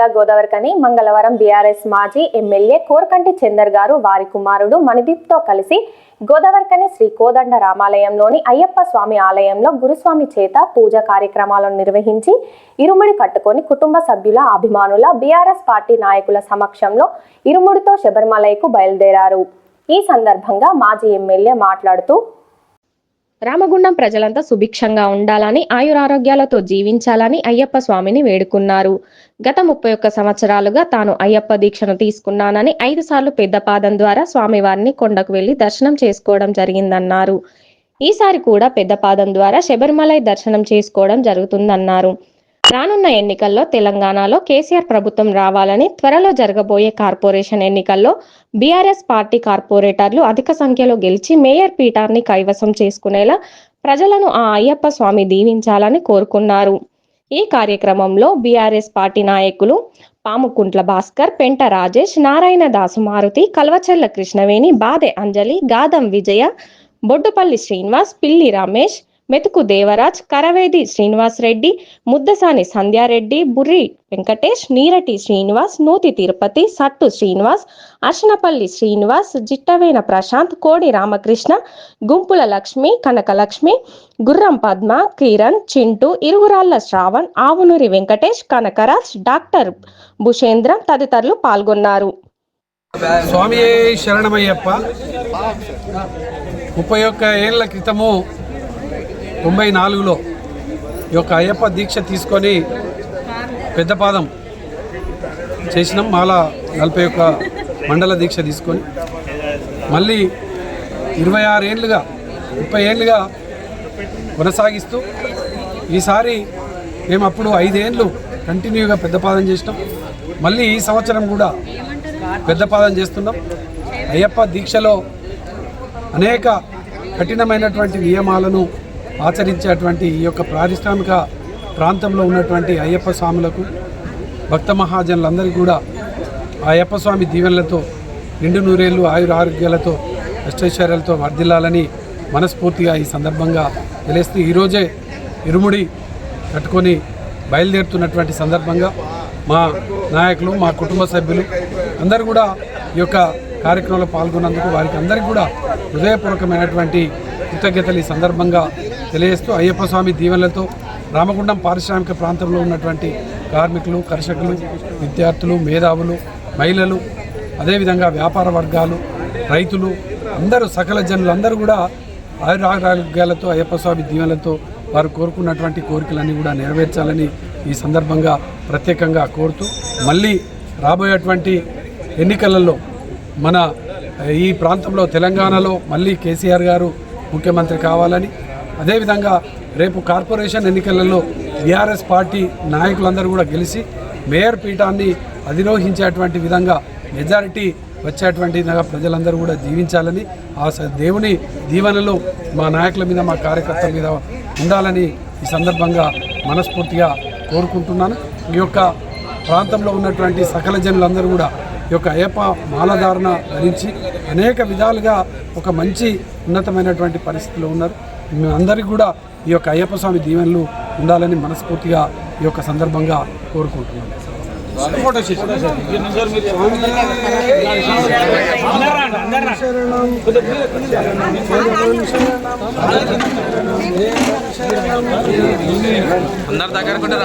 జిల్లా గోదావరికని మంగళవారం బీఆర్ఎస్ మాజీ ఎమ్మెల్యే కోరకంటి చందర్ గారు వారి కుమారుడు మణిదీప్తో కలిసి గోదావరికని శ్రీ కోదండ రామాలయంలోని అయ్యప్ప స్వామి ఆలయంలో గురుస్వామి చేత పూజా కార్యక్రమాలను నిర్వహించి ఇరుముడి కట్టుకొని కుటుంబ సభ్యుల అభిమానుల బీఆర్ఎస్ పార్టీ నాయకుల సమక్షంలో ఇరుముడితో శబరిమలైకు బయలుదేరారు. ఈ సందర్భంగా మాజీ ఎమ్మెల్యే మాట్లాడుతూ రామగుండం ప్రజలంతా సుభిక్షంగా ఉండాలని, ఆయురారోగ్యాలతో జీవించాలని అయ్యప్ప స్వామిని వేడుకున్నారు. గత 31 సంవత్సరాలుగా తాను అయ్యప్ప దీక్షను తీసుకున్నానని 5 సార్లు పెద్దపాదం ద్వారా స్వామివారిని కొండకు వెళ్లి దర్శనం చేసుకోవడం జరిగిందన్నారు. ఈసారి కూడా పెద్దపాదం ద్వారా శబరిమలై దర్శనం చేసుకోవడం జరుగుతుందన్నారు. రానున్న ఎన్నికల్లో తెలంగాణలో కేసీఆర్ ప్రభుత్వం రావాలని, త్వరలో జరగబోయే కార్పొరేషన్ ఎన్నికల్లో బీఆర్ఎస్ పార్టీ కార్పొరేటర్లు అధిక సంఖ్యలో గెలిచి మేయర్ పీఠాన్ని కైవసం చేసుకునేలా ప్రజలను ఆ అయ్యప్ప స్వామి దీవించాలని కోరుకున్నారు. ఈ కార్యక్రమంలో బీఆర్ఎస్ పార్టీ నాయకులు పాముకుంట్ల భాస్కర్, పెంట రాజేష్, నారాయణ దాసు మారుతి, కల్వచెర్ల కృష్ణవేణి, బాదె అంజలి, గాదం విజయ, బొడ్డుపల్లి శ్రీనివాస్, పిల్లి రమేష్, మెతుకు దేవరాజ్, కరవేది శ్రీనివాస్ రెడ్డి, ముద్దసాని సంధ్యారెడ్డి, బుర్రి వెంకటేష్, నీరటి శ్రీనివాస్, నూతి తిరుపతి, సట్టు శ్రీనివాస్, అర్షనపల్లి శ్రీనివాస్, జిట్టవేన ప్రశాంత్, కోడి రామకృష్ణ, గుంపుల లక్ష్మి, కనకలక్ష్మి, గుర్రం పద్మ, కిరణ్, చింటూ, ఇరుగురాళ్ల శ్రావణ్, ఆవునూరి వెంకటేష్, కనకరాజ్, డాక్టర్ భుషేంద్ర తదితరులు పాల్గొన్నారు. స్వామి శరణమయ్యప్ప 31 ఏళ్ల క్రితము 94లో ఈ యొక్క అయ్యప్ప దీక్ష తీసుకొని పెద్దపాదం చేసినాం. మాలా 41 మండల దీక్ష తీసుకొని మళ్ళీ 26 ఏళ్ళుగా 30 ఏళ్ళుగా కొనసాగిస్తూ ఈసారి మేము అప్పుడు 5 ఏళ్ళు కంటిన్యూగా పెద్దపాదం చేసినాం. మళ్ళీ ఈ సంవత్సరం కూడా పెద్దపాదం చేస్తున్నాం. అయ్యప్ప దీక్షలో అనేక కఠినమైనటువంటి నియమాలను ఆచరించేటువంటి ఈ యొక్క పారిశ్రామిక ప్రాంతంలో ఉన్నటువంటి అయ్యప్ప స్వాములకు, భక్త మహాజనులందరికీ కూడా ఆ అయ్యప్ప స్వామి దీవెనలతో నిండు నూరేళ్ళు ఆయురారోగ్యాలతో అష్టైశ్వర్యాలతో వర్ధిల్లాలని మనస్ఫూర్తిగా ఈ సందర్భంగా తెలియస్తూ ఈరోజే ఇరుముడి కట్టుకొని బయలుదేరుతున్నటువంటి సందర్భంగా మా నాయకులు, మా కుటుంబ సభ్యులు అందరూ కూడా ఈ యొక్క కార్యక్రమంలో పాల్గొన్నందుకు వారికి అందరికీ కూడా హృదయపూర్వకమైనటువంటి కృతజ్ఞతలు ఈ సందర్భంగా తెలియజేస్తూ అయ్యప్ప స్వామి దీవెనలతో రామగుండం పారిశ్రామిక ప్రాంతంలో ఉన్నటువంటి కార్మికులు, కర్షకులు, విద్యార్థులు, మేధావులు, మహిళలు, అదేవిధంగా వ్యాపార వర్గాలు, రైతులు అందరూ సకల జనులు అందరూ కూడా ఆయురారోగ్యాలతో అయ్యప్ప స్వామి దీవెనలతో వారు కోరుకున్నటువంటి కోరికలన్నీ కూడా నెరవేర్చాలని ఈ సందర్భంగా ప్రత్యేకంగా కోరుతూ మళ్ళీ రాబోయేటువంటి ఎన్నికలలో మన ఈ ప్రాంతంలో తెలంగాణలో మళ్ళీ కేసీఆర్ గారు ముఖ్యమంత్రి కావాలని, అదేవిధంగా రేపు కార్పొరేషన్ ఎన్నికలలో బీఆర్ఎస్ పార్టీ నాయకులందరూ కూడా గెలిచి మేయర్ పీఠాన్ని అధిరోహించేటువంటి విధంగా మెజారిటీ వచ్చేటువంటి విధంగా ప్రజలందరూ కూడా జీవించాలని, ఆ దేవుని దీవెనలు మా నాయకుల మీద, మా కార్యకర్తల మీద ఉండాలని ఈ సందర్భంగా మనస్ఫూర్తిగా కోరుకుంటున్నాను. ఈ యొక్క ప్రాంతంలో ఉన్నటువంటి సకల జనులందరూ కూడా ఈ యొక్క అయ్యప్ప మాలధారణ ధరించి అనేక విధాలుగా ఒక మంచి ఉన్నతమైనటువంటి పరిస్థితిలో ఉన్నారు. అందరికీ కూడా ఈ యొక్క అయ్యప్ప స్వామి దీవెనలు ఉండాలని మనస్ఫూర్తిగా ఈ యొక్క సందర్భంగా కోరుకుంటున్నాను. అందరి దగ్గర కూడా